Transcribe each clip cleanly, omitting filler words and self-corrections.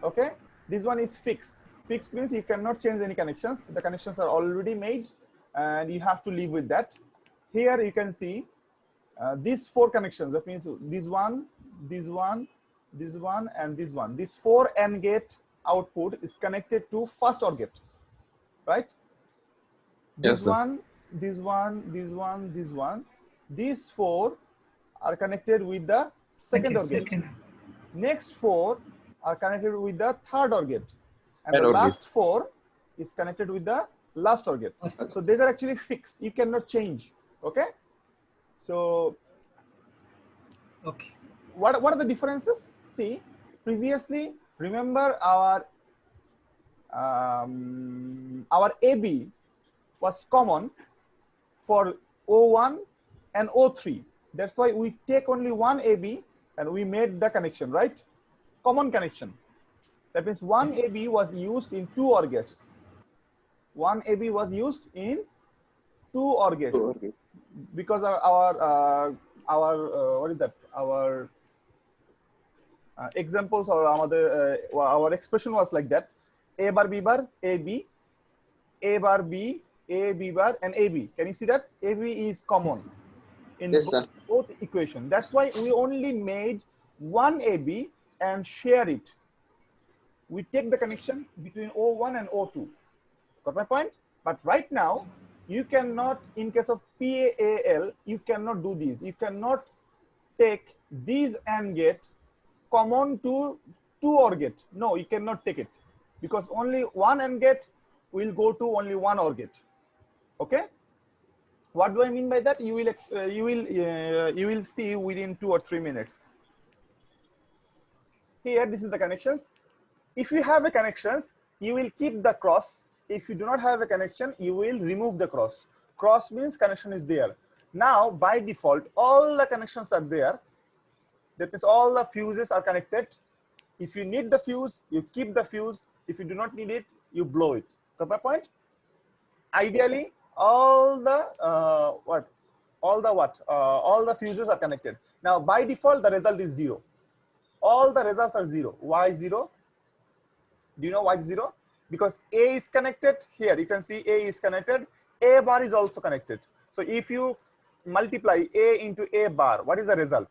Okay, this one is fixed. Fixed means you cannot change any connections. The connections are already made and you have to live with that. Here you can see these four connections. That means this one, this one, this one, and this one. This 4 AND gate output is connected to first OR gate, right? This Yes, sir. one, this one, this one, this one. These 4 are connected with the second OR gate. Next 4 are connected with the third OR gate. And the Third OR gate. last 4 is connected with the last OR gate. So these are actually fixed. You cannot change. Okay. So what are the differences? See, previously, remember our AB was common for O1 and O3. That's why we take only one AB and we made the connection, right? Common connection. That means one AB was used in 2 OR gates. One AB was used in 2 OR gates because our what is that? Our examples or our expression was like that: A bar B bar AB, A bar B, A B bar, and AB. Can you see that? AB is common in both equation. That's why we only made one AB and share it. We take the connection between O1 and O2. Got my point? But right now, you cannot, in case of PAL, you cannot do this. You cannot take these AND gate common to 2 OR gate. No, you cannot take it because only one AND gate will go to only one OR gate. Okay. What do I mean by that? You will see within 2 or 3 minutes. Here, this is the connections. If you have a connections, you will keep the cross. If you do not have a connection, you will remove the cross. Cross means connection is there. Now, by default, all the connections are there. That means all the fuses are connected. If you need the fuse, you keep the fuse. If you do not need it, you blow it. Got my point? Ideally, all the fuses are connected. Now, by default, the result is 0. All the results are 0. Why 0? Do you know why 0? Because A is connected. Here you can see A is connected. A bar is also connected. So if you multiply A into A bar, what is the result?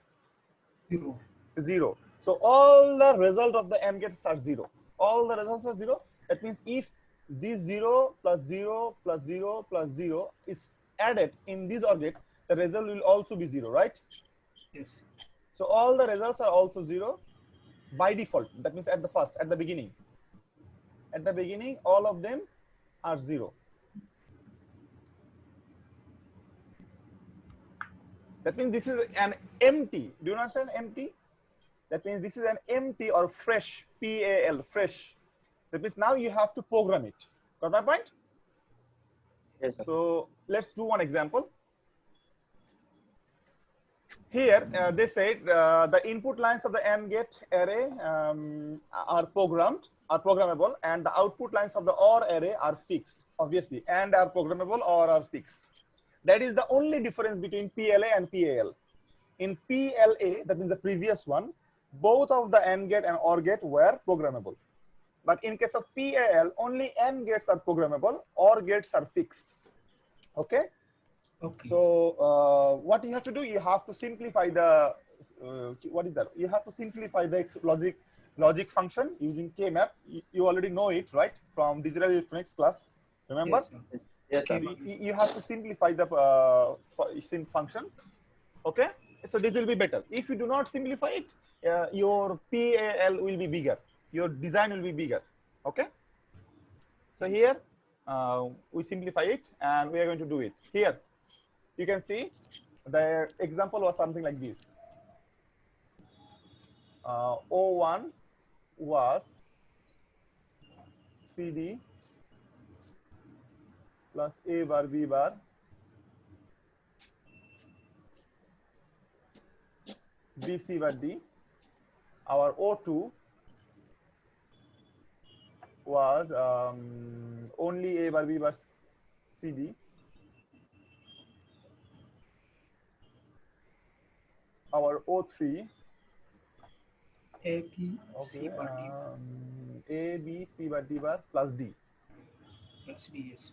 0. 0. So all the result of the AND gates are 0. All the results are 0. That means if this 0 plus 0 plus 0 plus 0 is added in this OR gate, the result will also be 0, right? Yes. So all the results are also 0 by default. That means at the beginning. At the beginning, all of them are 0. That means this is an empty. Do you understand empty? That means this is an empty or fresh, PAL, fresh. That means now you have to program it. Got my point? Yes, sir. So let's do one example. Here they said the input lines of the AND gate array are programmable, and the output lines of the OR array are fixed. Obviously, and are programmable or are fixed. That is the only difference between PLA and PAL. In PLA, that means the previous one, both of the AND gate and OR gate were programmable. But in case of PAL, only AND gates are programmable, OR gates are fixed. Okay. Okay. So what you have to do, you have to simplify the what is that? You have to simplify the logic function using KMap. You already know it, right? From digital electronics class. Remember? Yes, sir. Yes, sir. You have to simplify the sim function. Okay. So this will be better. If you do not simplify it, your PAL will be bigger. Your design will be bigger. Okay. So here we simplify it, and we are going to do it here. You can see the example was something like this. O1 was CD plus A bar B bar BC bar D. Our O2 was only A bar B bar CD. Our O3 A, B, C, okay, bar D. A, B, C bar, D bar plus D. Plus D, yes.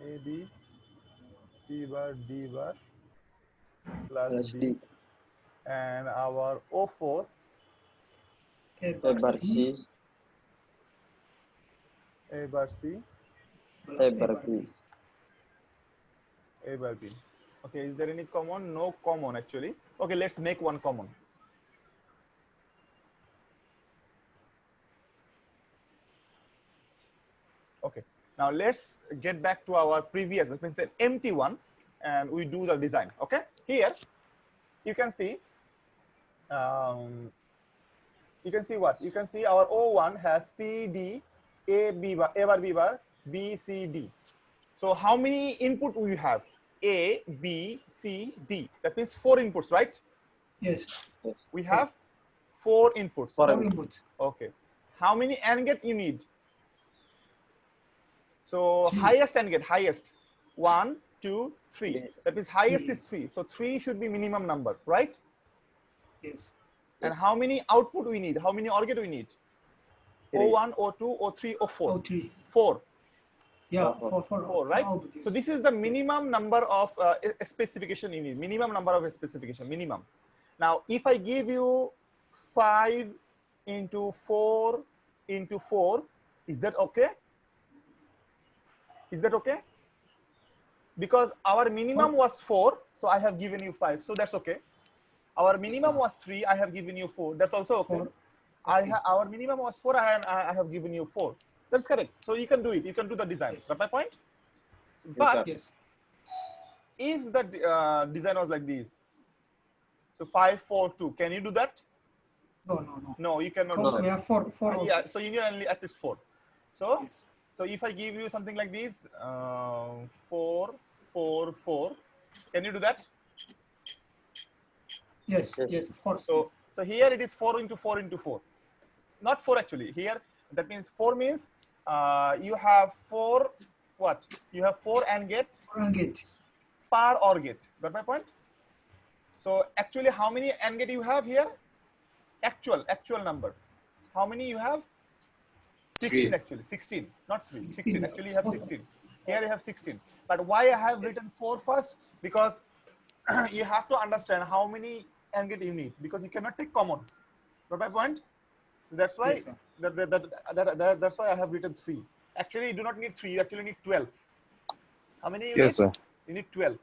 A, B, C bar, D bar plus Plus D. D. And our O4, A A bar bar C C. A bar C, plus A A bar bar B. B. A bar B. Okay, is there any common? No common actually. Okay, let's make one common. Okay, now let's get back to our previous, that means the empty one, and we do the design. Okay, here you can see, what? You can see our O1 has C, D, A, B bar, A bar, B bar, B, C, D. So how many input we have? A, B, C, D. That means 4 inputs, right? Yes. Yes. We have 4 inputs. Four 4 inputs. inputs. Okay. How many AND gate you need? So 3. highest AND gate, highest. 1, 2, 3. Three. That means highest is Three. 3. So 3 should be minimum number, right? Yes. And Yes. how many output we need? How many OR gate we need? Three. O1, O2, O3, O4. O3. 4. Yeah, Four. 4, right? output, yes. So this is the minimum number of specification you need. Minimum number of specification, minimum. Now, if I give you 5 into 4 into 4, is that okay? Is that okay? Because our minimum was 4, so I have given you 5, so that's okay. Our minimum was 3, I have given you 4, that's also okay. 4. Our minimum was 4, I have given you 4. That's correct. So you can do it. You can do the design. Yes. Got my point? Yes, But sir. Yes. if the design was like this, so 5, 4, 2, can you do that? No. No, you cannot Because do we that. have 4 Yeah, so you need only at least 4. So, Yes. so if I give you something like this, 4, 4, 4, can you do that? Yes. Yes. Yes. Of course. So, yes. so here it is 4 into 4 into 4. Not 4 actually. Here, that means 4 means you have 4, what? You have 4 AND gate 4 AND gate. per OR gate. Got my point? So actually, how many AND gate you have here? Actual number. How many you have? 16 actually. 16, not 3. 16. Actually, you have 16. Here you have 16. But why I have written 4 first? Because you have to understand how many AND gate you need. Because you cannot take common. Got my point? So that's why Yes, sir. that's why I have written 3. Actually, you do not need 3. You actually need 12. How many you Yes, need? sir. You need 12.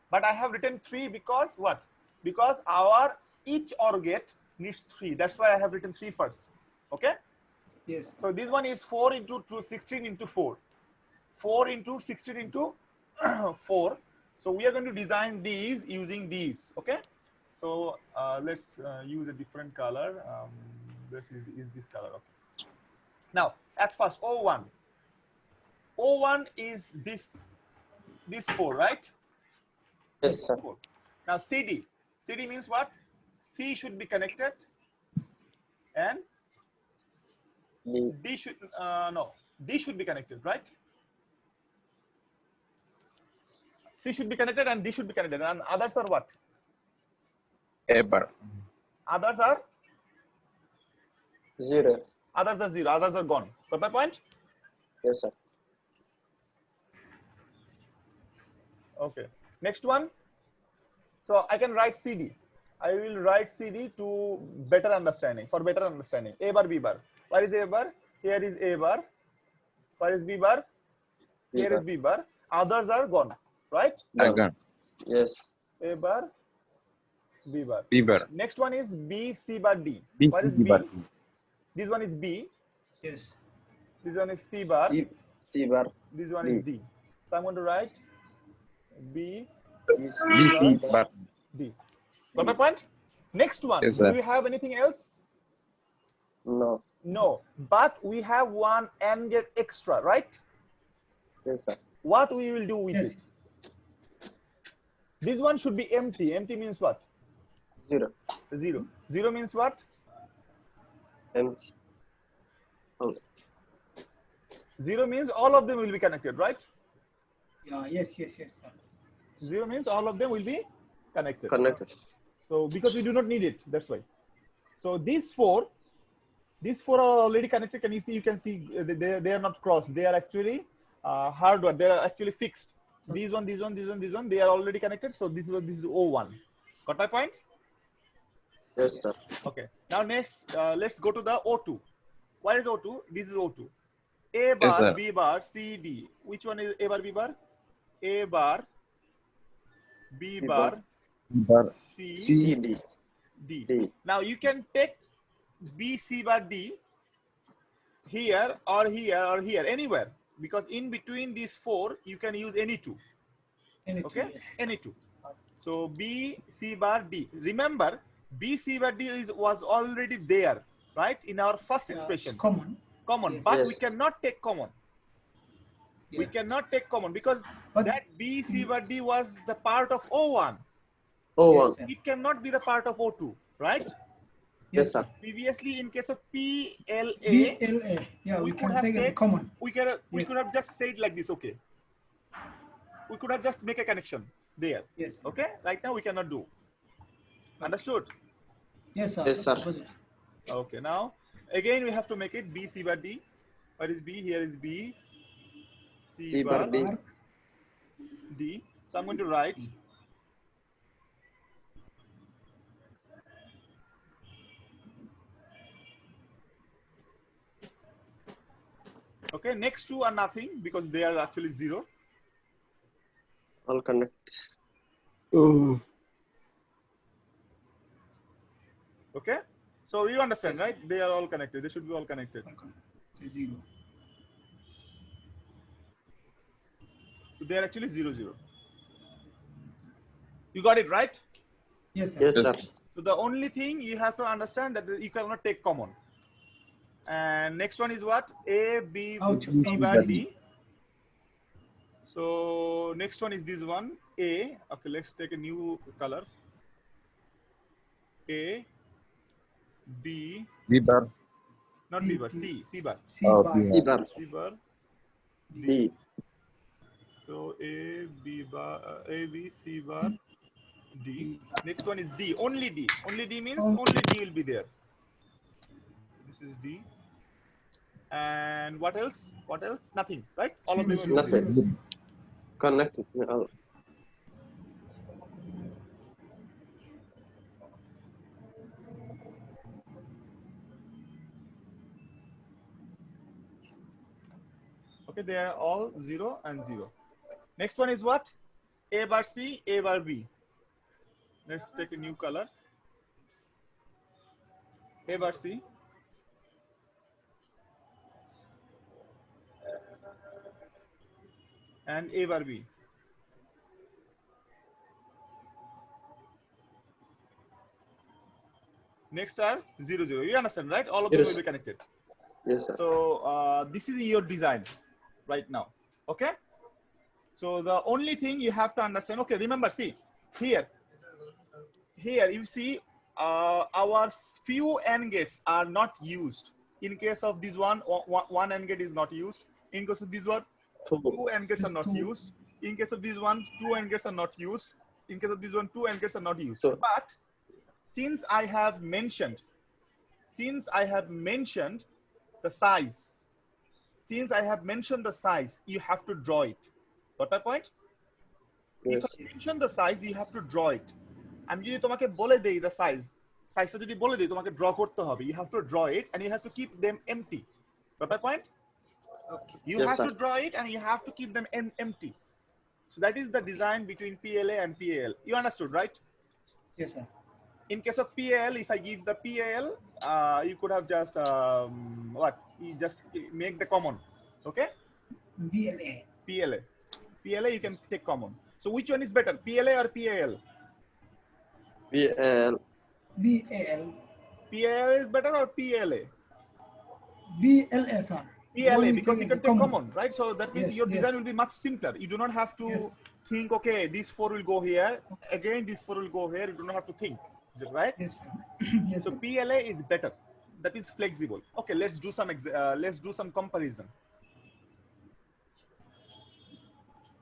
But I have written 3 because what? Because our each OR gate needs 3. That's why I have written 3 first. Okay? Yes. So this one is 4 into 16 into 4. 4 into 16 into 4. So we are going to design these using these. Okay? So let's use a different color. This is this color. Okay. Now, at first, O1. O1 is this 4, right? Yes, sir. 4. Now, CD. CD means what? C should be connected. And D. D should, no, D should be connected, right? C should be connected and D should be connected. And others are what? A bar. Others are? 0. Others are 0. Others are gone. Got my point? Yes, sir. Okay. Next one. So I can write CD. I will write CD to better understanding, for better understanding. A bar, B bar. Where is A bar? Here is A bar. Where is B bar? Here is B bar. Others are gone, right? Again. Yes. A bar, B bar. B bar. Next one is B, C bar, D. B, Where C, is D B? bar. This one is B. Yes. This one is C bar. D. C bar. This one D. is D. So I'm going to write B, B, C bar. D. Got my point? Next one. Yes, Do sir. you have anything else? No. No. But we have one AND gate extra, right? Yes, sir. What we will do with Yes. it? This one should be empty. Empty means what? 0. 0. 0 means what? Empty. Oh. 0 means all of them will be connected, right? Yeah. Yes. Sir. 0 means all of them will be connected. Connected. So because we do not need it, that's why. So these 4 These four are already connected. Can you see? You can see they are not crossed. They are actually hardware. They are actually fixed. These one, these one, these one, these one. They are already connected. So this is O1. Got my point? Yes, sir. Okay. Now next, let's go to the O2. What is O2? This is O2. A bar, sir. B bar, C, D. Which one is A bar, B bar? A bar, B bar, Bar. C, C, D. D. D. Now you can take B, C bar, D here or here or here, anywhere. Because in between these four, you can use any two. Okay? Any two. So B, C bar, D. Remember, B, C bar, D was already there, right? In our first expression. It's common. Common. Yes. But Yes. we cannot take common. Yeah. We cannot take common because But- that B, C bar, D was the part of O1. O1. Yes, sir. It cannot be the part of O2, right? Yes, sir. Previously, in case of PLA, PLA. Yeah, we we could can have take it take- common. we Yes. could have just said like this, okay. We could have just make a connection there, Yes. okay? Right now, we cannot do. Understood? Yes, sir. Yes, sir. Got it. Okay, now, again, we have to make it B, C bar, D. What is B? Here is B, C C bar, bar, D. Bar. D. So I'm going to write okay, next two are nothing because they are actually zero. All connect. Okay, so you understand, Yes. right? They are all connected. They should be all connected. Okay. So 0. So they are actually 0, 0. You got it, right? Yes, sir. Yes, Yes. sir. So the only thing you have to understand that you cannot take common. And next one is what? A, B, Ouch. C bar, D. D. So next one is this one, A. Okay, let's take a new color. A, B, B bar. not B bar, C, C bar. C Oh, bar. B C bar. C bar, D. So A, B bar, A, B, C bar, D. Next one is D, only D. Only D means Oh. only D will be there. This is D. And what else? What else? Nothing, right? All of them will be Nothing. zero. Connected. All. Okay, they are all 0 and 0. Next one is what? A bar C, A bar B. Let's take a new color. A bar C. And A bar B. Next are 0, 0. You understand, right? All of them Yes. will be connected. Yes, sir. So this is your design right now. Okay. So the only thing you have to understand. Okay, remember, see here. Here you see our few AND gates are not used. In case of this one AND gate is not used. In case of this one, Two. two AND gates are not Two. used. In case of this one, two AND gates are not used. In case of this one, two AND gates are not used. So- But since I have mentioned the size, you have to draw it. Got my point? Yes. If I mention the size, you have to draw it. আমি যদি তোমাকে বলে দেই the size যদি বলে দেই তোমাকে draw করতে হবে. You have to draw it and you have to keep them empty. Got my point? Okay. You Yes, have sir. to draw it and you have to keep them empty. So that is the design between PLA and PAL. You understood, right? Yes, sir. In case of PAL, if I give the PAL, you could have just you just make the common. Okay? BLA. PLA you can take common. So which one is better, PLA or PAL? BL. BAL. PAL is better or PLA? BLA, sir. PLA, Only because you can take common, right? So that means Yes, your design yes. will be much simpler. You do not have to Yes. think, okay, this 4 will go here. Again, this 4 will go here. You do not have to think, right? Yes, sir. Yes, So sir. PLA is better. That is flexible. Okay, let's do some comparison.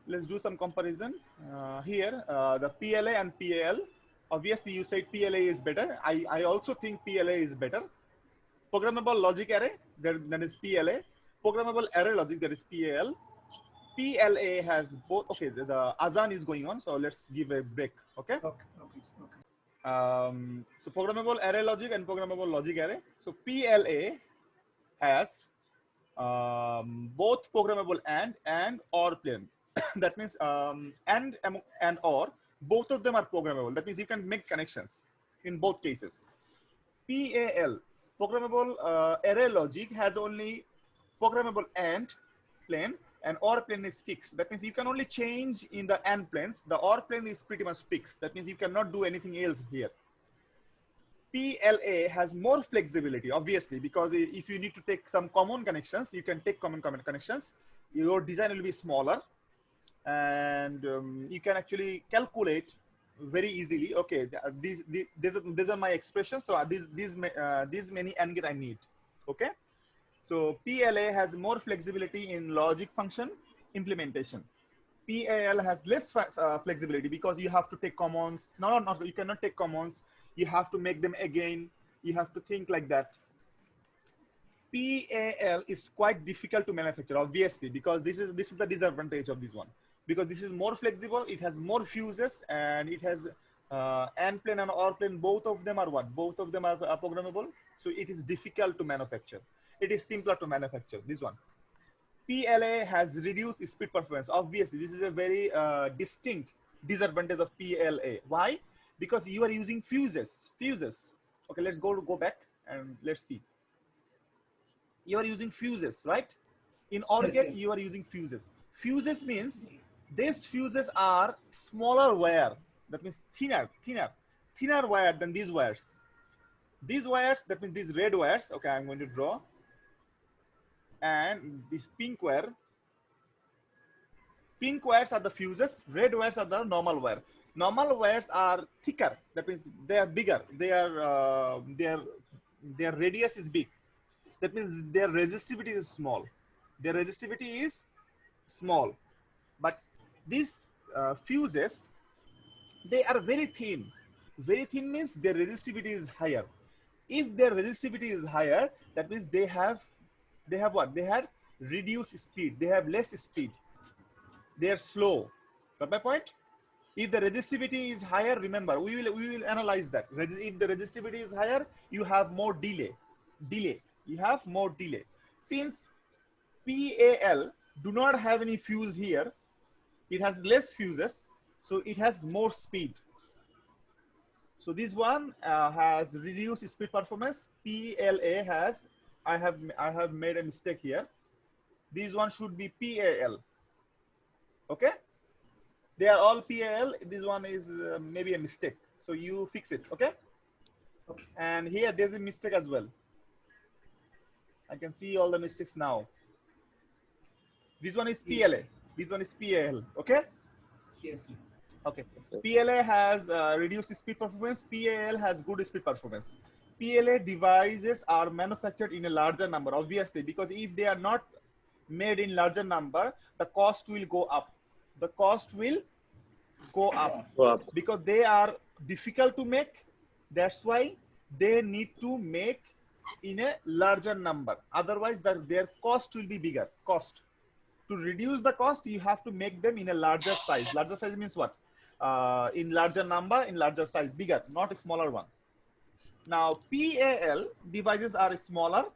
Let's do some comparison. Here, the PLA and PAL. Obviously, you said PLA is better. I also think PLA is better. Programmable logic array, that is PLA. Programmable array logic, that is PAL. PLA has both. Okay, the Azan is going on, so let's give a break. Okay. Okay. Okay. Okay. So programmable array logic and programmable logic array. So PLA has both programmable and or plain. That means and or, both of them are programmable. That means you can make connections in both cases. PAL, programmable array logic, has only programmable and plane, and or plane is fixed. That means you can only change in the and planes. The or plane is pretty much fixed. That means you cannot do anything else here. PLA has more flexibility, obviously, because if you need to take some common connections, you can take common connections. Your design will be smaller, and you can actually calculate very easily. Okay, these are my expressions. So these many AND gate I need. Okay, so PLA has more flexibility in logic function implementation. PAL has less flexibility because you have to take commons. No, you cannot take commons. You have to make them again. You have to think like that. PAL is quite difficult to manufacture, obviously, because this is the disadvantage of this one. Because this is more flexible, it has more fuses, and it has AND plane and OR plane. Both of them are what? Both of them are programmable. So it is difficult to manufacture. It is simpler to manufacture. This one. PLA has reduced speed performance. Obviously, this is a very distinct disadvantage of PLA. Why? Because you are using fuses. Okay, let's go back and let's see. You are using fuses, right? In OR gate, Yes. you are using fuses. Fuses means these fuses are smaller wire. That means thinner wire than these wires. These wires, that means these red wires. Okay, I'm going to draw. And this pink wire. Pink wires are the fuses. Red wires are the normal wire. Normal wires are thicker. That means they are bigger. Their radius is big. That means their resistivity is small. Their resistivity is small. But these fuses, they are very thin. Very thin means their resistivity is higher. If their resistivity is higher, that means they have what? They have reduced speed. They have less speed. They are slow. Got my point? If the resistivity is higher, remember, we will analyze that. If the resistivity is higher, you have more delay. You have more delay. Since PAL do not have any fuse here, it has less fuses, so it has more speed. So this one has reduced speed performance. PLA has, I have made a mistake here. This one should be PAL. Okay? They are all PAL. This one is maybe a mistake. So you fix it, okay? Okay. And here there's a mistake as well. I can see all the mistakes now. This one is PLA. This one is PAL, okay? Yes. Okay. PLA has reduced speed performance. PAL has good speed performance. PLA devices are manufactured in a larger number, obviously, because if they are not made in larger number, the cost will go up. The cost will go up because they are difficult to make. That's why they need to make in a larger number. Otherwise, their cost will be bigger. Cost. To reduce the cost, you have to make them in a larger size. Larger size means what? In larger number, in larger size, bigger, not a smaller one. Now, PAL devices are smaller,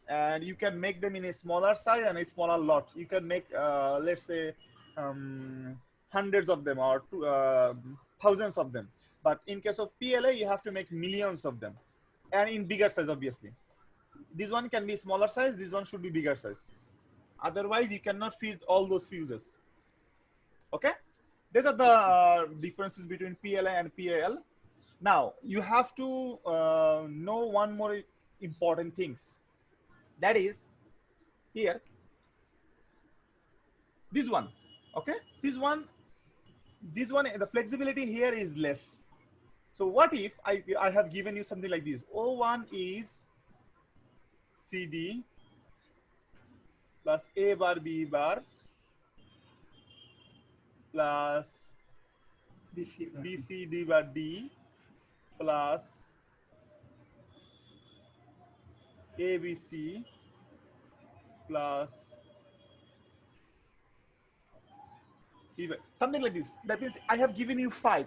and you can make them in a smaller size and a smaller lot. You can make, let's say, hundreds of them or thousands of them. But in case of PLA, you have to make millions of them, and in bigger size, obviously. This one can be smaller size. This one should be bigger size. Otherwise, you cannot fit all those fuses. Okay? These are the differences between PLA and PAL. Now, you have to know one more important things. That is, here, this one. Okay? This one, the flexibility here is less. So what if I have given you something like this? O1 is CD plus A bar B bar plus BC D bar D plus ABC plus even something like this. That means I have given you 5,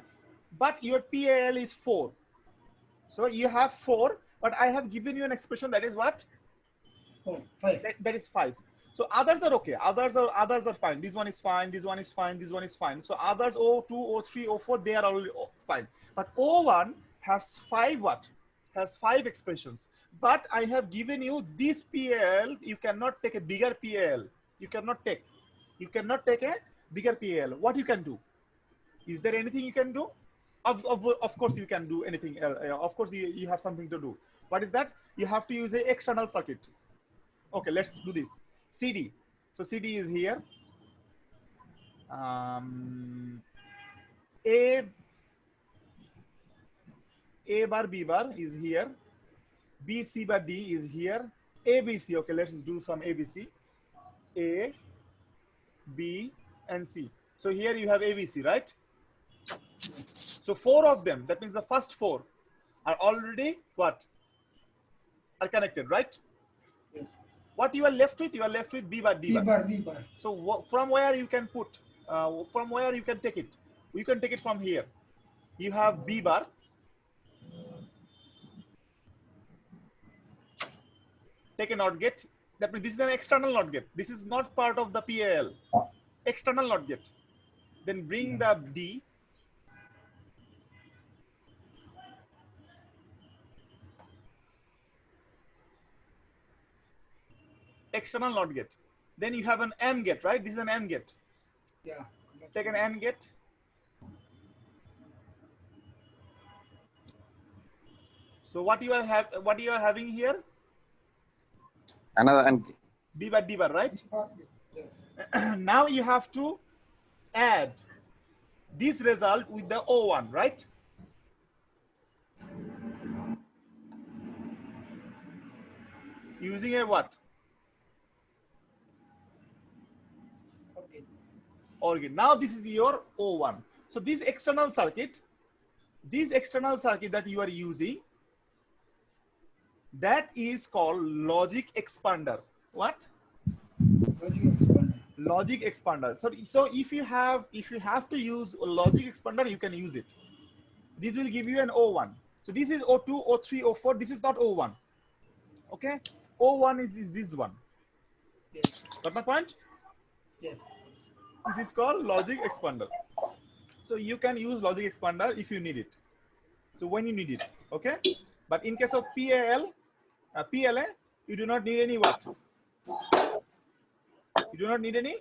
but your PAL is 4. So you have 4, but I have given you an expression that is what? 4, 5. That is 5. So others are okay. Others are fine. This one is fine. This one is fine. This one is fine. So others O2, O3, O4 they are all fine. But O1 has 5 what? Has 5 expressions. But I have given you this PAL. You cannot take a bigger PAL. You cannot take a bigger PAL. What you can do? Is there anything you can do? Of course you can do anything. Of course you have something to do. What is that? You have to use a external circuit. Okay, let's do this. CD. So CD is here. A bar B bar is here. B C bar D is here. ABC. Okay, let's do some ABC. A, B, and C. So here you have ABC, right? So 4 of them. That means the first 4 are already what? Are connected, right? Yes. What you are left with? You are left with B bar, D B bar. bar, B bar. So from where you can put? From where you can take it? You can take it from here. You have B bar. Take a NOT gate. That means this is an external NOT gate. This is not part of the PAL. External NOT gate. Then bring the D. External NOT gate. Then you have an AND gate, right? This is an AND gate. Yeah. Take an AND gate. So what you are having here? Another and B bar, D bar, right? Yes. Now you have to add this result with the O1, right? Using a what? Okay. OR gate. Now this is your O1. So this external circuit that you are using, that is called logic expander. What? Logic expander. So if you have to use a logic expander, you can use it. This will give you an O1. So this is O2, O3, O4. This is not O1. Okay? O1 is this one. Yes. Got my point? Yes. This is called logic expander. So you can use logic expander if you need it. So when you need it, okay? But in case of PLA, you do not need any what? You do not need any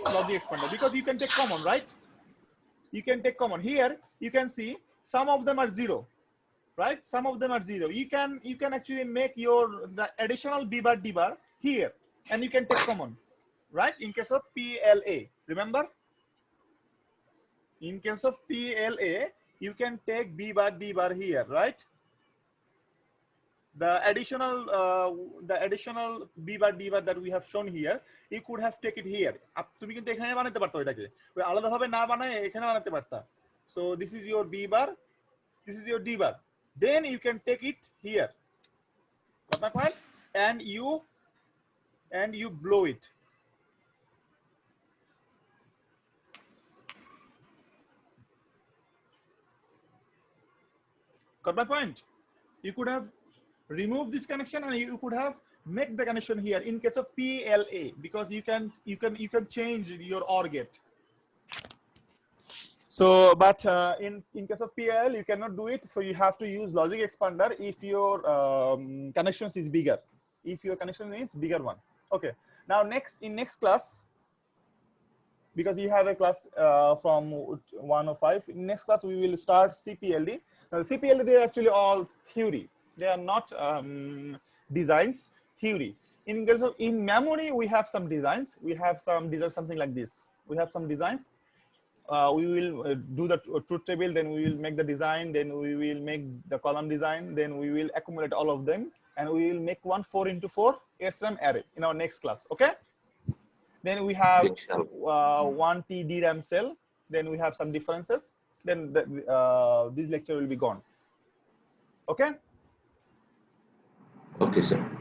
logic expander because you can take common, right? You can take common. Here you can see some of them are 0, right? Some of them are 0. You can actually make the additional B bar D bar here, and you can take common, right? In case of PLA, remember? In case of PLA, you can take B bar D bar here, right? The additional B bar D bar that we have shown here, you could have taken it here. তুমি কিন্তু এখানে বানাতে পারতো এটাকে। ওই আলাদাভাবে না বানায় এখানে বানাতে পারতা। So this is your B bar, this is your D bar. Then you can take it here. Got my point? And you blow it. Got my point? You could have removed this connection and you could have make the connection here in case of PLA because you can change your OR gate. So, but in case of PL, you cannot do it. So you have to use logic expander if your connections is bigger. If your connection is bigger one. Okay. Now in next class, because you have a class from 105. In next class, we will start CPLD. Now, CPLD, they are actually all theory. They are not designs, theory. In memory, we have some designs. We have some designs, something like this. We have some designs. We will do the truth table, then we will make the design, then we will make the column design, then we will accumulate all of them, and we will make one 4x4 SRAM array in our next class, okay? Then we have 1T DRAM cell, then we have some differences, then this lecture will be gone. Okay. Okay, sir.